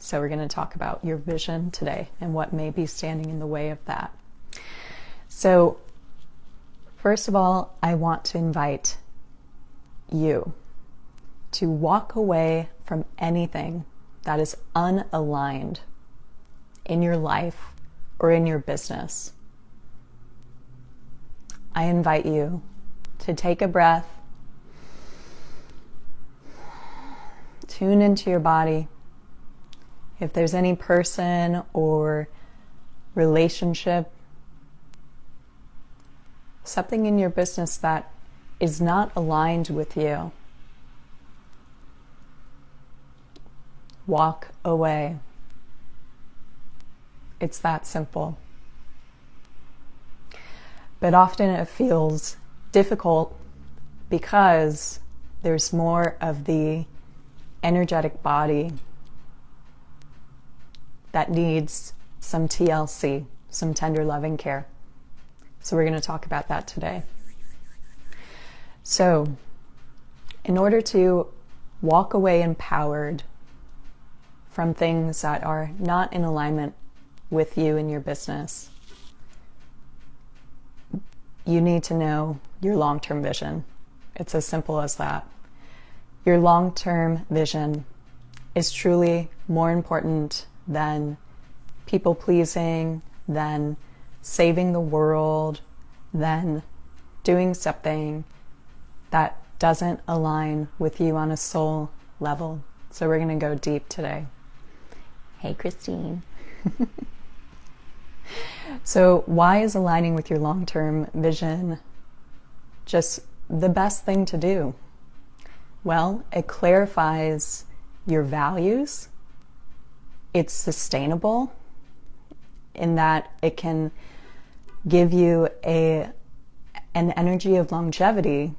So we're going to talk about your vision today and what may be standing in the way of that. So first of all, I want to invite you to walk away from anything that is unaligned in your life or in your business. I invite you to take a breath, tune into your body. If there's any person or relationship, something in your business that is not aligned with you, walk away. It's that simple. But often it feels difficult because there's more of the energetic body that needs some TLC, some tender loving care. So we're going to talk about that today. So, in order to walk away empowered from things that are not in alignment with you and your business, you need to know your long-term vision. It's as simple as that. Your long-term vision is truly more important than people-pleasing, than saving the world, than doing something that doesn't align with you on a soul level. So we're going to go deep today. Hey, Christine. So why is aligning with your long-term vision just the best thing to do? Well, it clarifies your values. It's sustainable in that it can give you an energy of longevity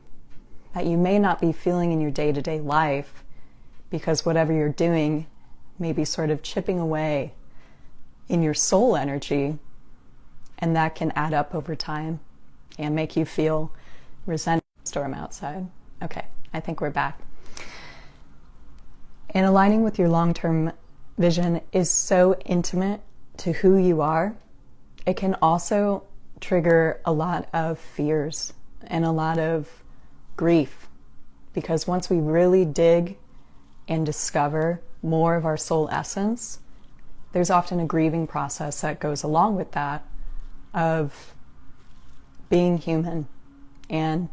that you may not be feeling in your day-to-day life because whatever you're doing may be sort of chipping away in your soul energy, and that can add up over time and make you feel resentment. Storm outside. Okay, I think we're back. And aligning with your long-term vision is so intimate to who you are. It can also trigger a lot of fears and a lot of grief, because once we really dig and discover more of our soul essence, there's often a grieving process that goes along with that of being human and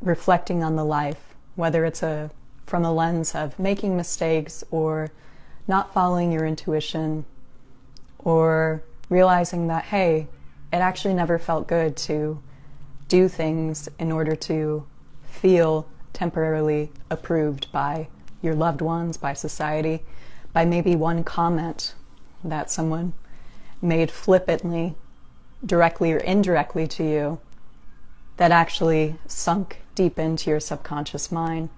reflecting on the life, whether it's from a lens of making mistakes or not following your intuition, or realizing that, hey, it actually never felt good to do things in order to feel temporarily approved by your loved ones, by society, by maybe one comment that someone made flippantly, directly or indirectly to you, that actually sunk deep into your subconscious mind,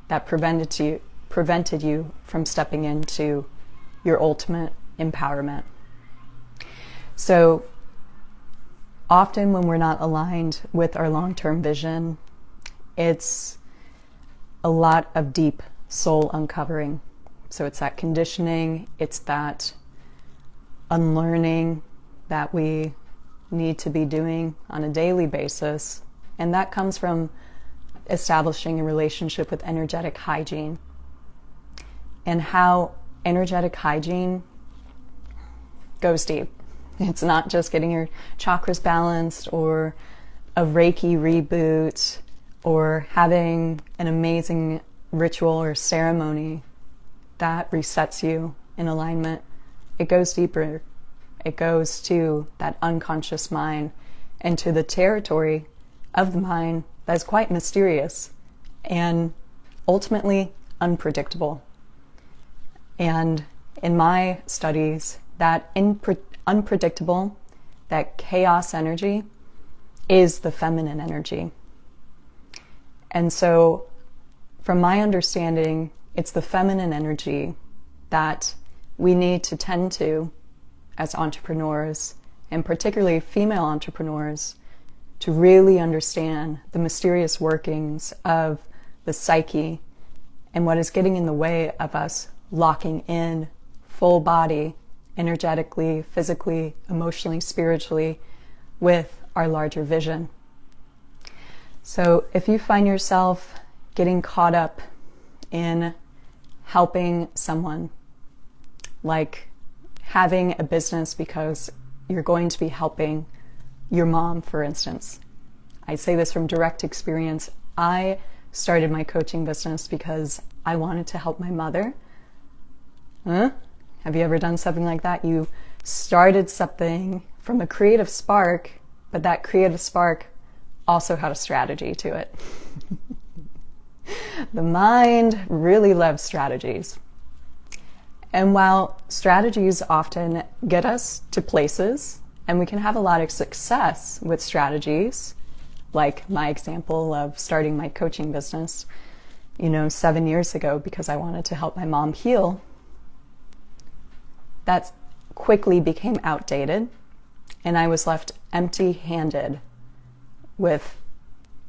that prevented you from stepping into your ultimate empowerment. So often when we're not aligned with our long-term vision, it's a lot of deep soul uncovering. So it's that conditioning, it's that unlearning that we need to be doing on a daily basis. And that comes from establishing a relationship with energetic hygiene, and how energetic hygiene goes deep. It's not just getting your chakras balanced or a Reiki reboot or having an amazing ritual or ceremony that resets you in alignment. It goes deeper. It goes to that unconscious mind and to the territory of the mind that is quite mysterious and ultimately unpredictable. And in my studies, that unpredictable, that chaos energy is the feminine energy. And so from my understanding, it's the feminine energy that we need to tend to as entrepreneurs, and particularly female entrepreneurs, to really understand the mysterious workings of the psyche and what is getting in the way of us locking in full body, energetically, physically, emotionally, spiritually, with our larger vision. So if you find yourself getting caught up in helping someone, like having a business because you're going to be helping your mom, for instance. I say this from direct experience. I started my coaching business because I wanted to help my mother. Have you ever done something like that? You started something from a creative spark, but that creative spark also had a strategy to it. The mind really loves strategies. And while strategies often get us to places, and we can have a lot of success with strategies, like my example of starting my coaching business, 7 years ago because I wanted to help my mom heal, that quickly became outdated, and I was left empty-handed with,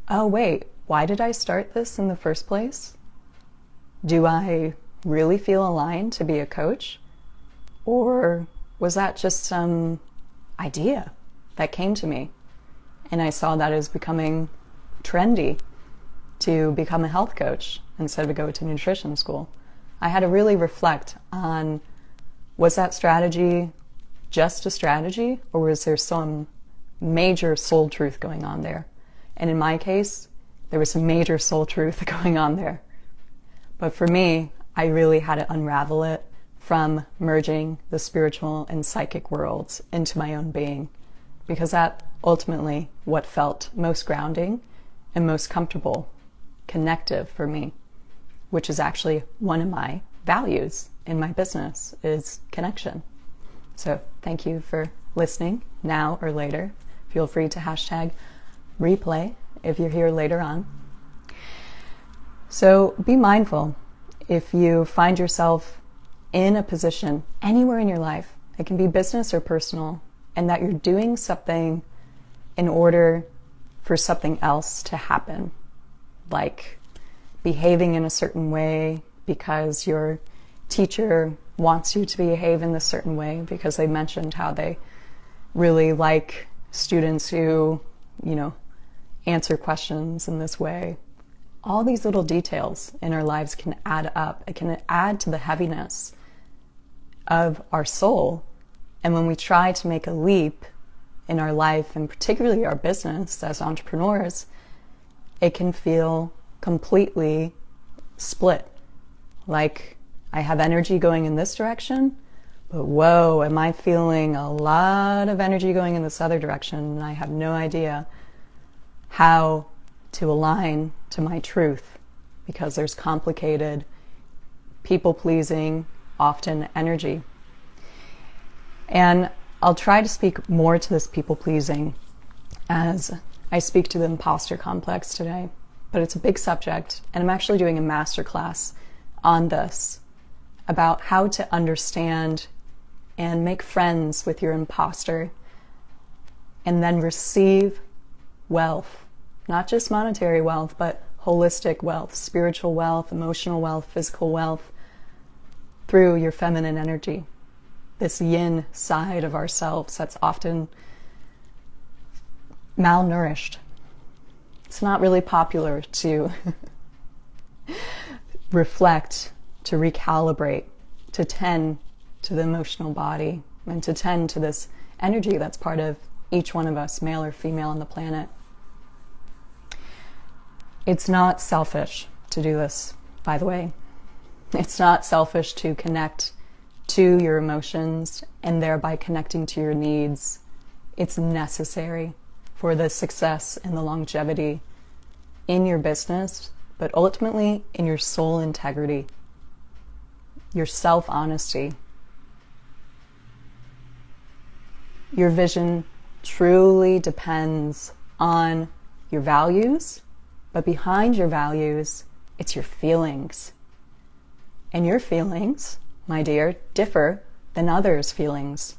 oh wait, why did I start this in the first place? Do I really feel aligned to be a coach? Or was that just some idea that came to me? And I saw that as becoming trendy to become a health coach instead of go to nutrition school. I had to really reflect on, was that strategy just a strategy, or was there some major soul truth going on there? And in my case, there was some major soul truth going on there. But for me, I really had to unravel it from merging the spiritual and psychic worlds into my own being, because that ultimately what felt most grounding and most comfortable, connective for me, which is actually one of my values in my business, is connection. So thank you for listening now or later. Feel free to hashtag replay if you're here later on. So be mindful if you find yourself in a position anywhere in your life, it can be business or personal, and that you're doing something in order for something else to happen, like behaving in a certain way because your teacher wants you to behave in this certain way because they mentioned how they really like students who, answer questions in this way. All these little details in our lives can add up. It can add to the heaviness of our soul. And when we try to make a leap in our life, and particularly our business as entrepreneurs, it can feel completely split. Like, I have energy going in this direction, but whoa, am I feeling a lot of energy going in this other direction, and I have no idea how to align to my truth, because there's complicated, people-pleasing, often energy. And I'll try to speak more to this people-pleasing as I speak to the imposter complex today, but it's a big subject, and I'm actually doing a masterclass on this, about how to understand and make friends with your imposter, and then receive wealth, not just monetary wealth, but holistic wealth, spiritual wealth, emotional wealth, physical wealth, through your feminine energy, this yin side of ourselves that's often malnourished. It's not really popular to reflect, to recalibrate, to tend to the emotional body, and to tend to this energy that's part of each one of us, male or female on the planet. It's not selfish to do this, by the way. It's not selfish to connect to your emotions and thereby connecting to your needs. It's necessary for the success and the longevity in your business, but ultimately in your soul integrity, your self-honesty. Your vision truly depends on your values, but behind your values, it's your feelings. And your feelings, my dear, differ than others' feelings.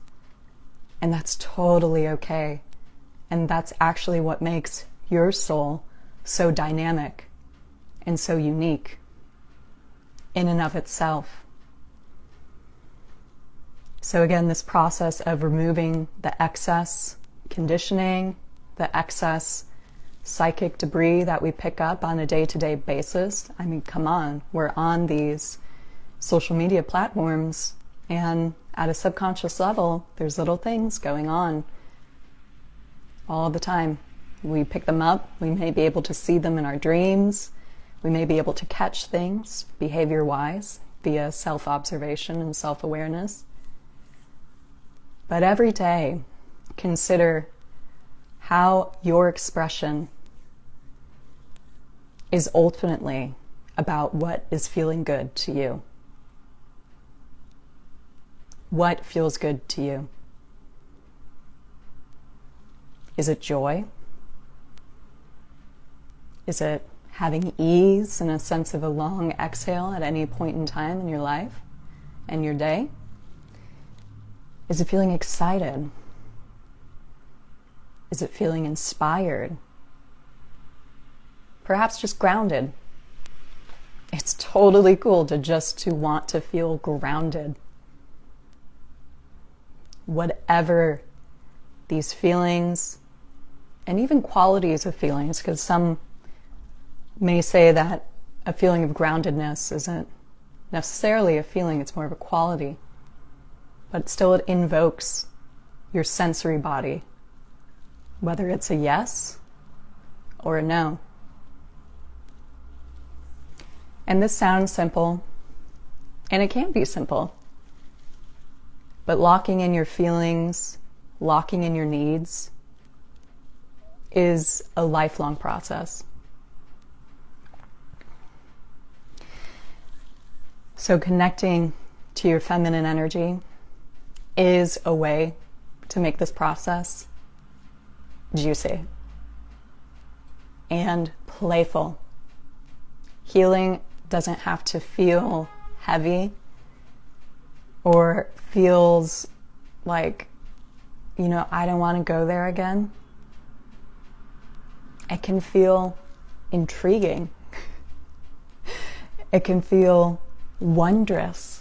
And that's totally okay. And that's actually what makes your soul so dynamic and so unique in and of itself. So again, this process of removing the excess conditioning, the excess psychic debris that we pick up on a day-to-day basis. I mean, come on, we're on these social media platforms, and at a subconscious level, there's little things going on all the time. We pick them up, we may be able to see them in our dreams, we may be able to catch things behavior-wise via self-observation and self-awareness. But every day, consider how your expression is ultimately about what is feeling good to you. What feels good to you? Is it joy? Is it having ease and a sense of a long exhale at any point in time in your life and your day? Is it feeling excited? Is it feeling inspired? Perhaps just grounded. It's totally cool to want to feel grounded. Whatever these feelings, and even qualities of feelings, because some may say that a feeling of groundedness isn't necessarily a feeling, it's more of a quality. But still it invokes your sensory body, whether it's a yes or a no. And this sounds simple, and it can be simple, but locking in your feelings, locking in your needs is a lifelong process. So connecting to your feminine energy is a way to make this process juicy and playful. Healing doesn't have to feel heavy or feels like, I don't want to go there again. It can feel intriguing. It can feel wondrous.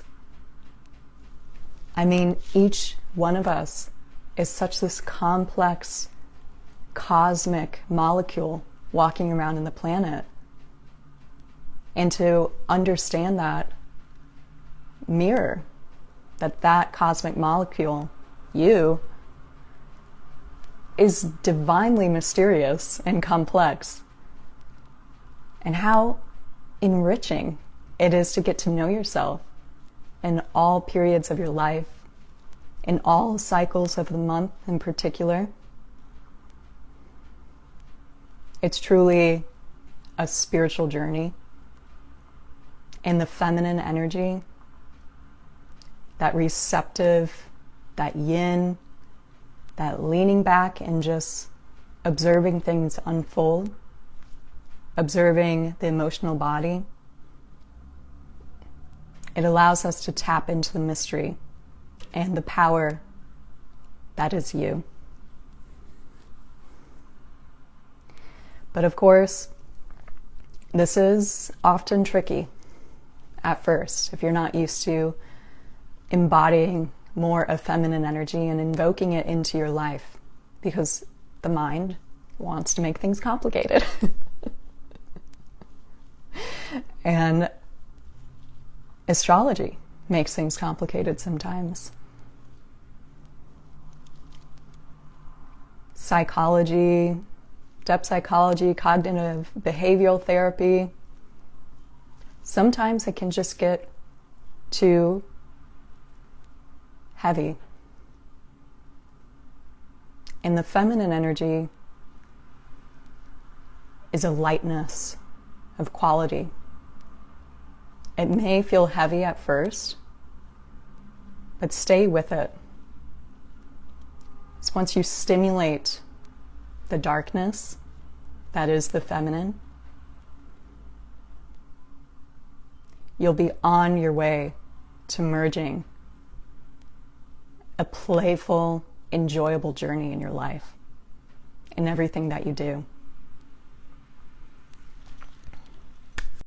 I mean, each one of us is such this complex, cosmic molecule walking around in the planet. And to understand that mirror, that cosmic molecule, you, is divinely mysterious and complex. And how enriching it is to get to know yourself in all periods of your life, in all cycles of the month in particular. It's truly a spiritual journey. And the feminine energy, that receptive, that yin, that leaning back and just observing things unfold, observing the emotional body, it allows us to tap into the mystery and the power that is you. But of course, this is often tricky at first if you're not used to embodying more of feminine energy and invoking it into your life, because the mind wants to make things complicated. And astrology makes things complicated sometimes. Psychology, depth psychology, cognitive behavioral therapy, sometimes it can just get too heavy. And the feminine energy is a lightness of quality. It may feel heavy at first, but stay with it. It's once you stimulate the darkness, that is the feminine, you'll be on your way to merging a playful, enjoyable journey in your life, in everything that you do.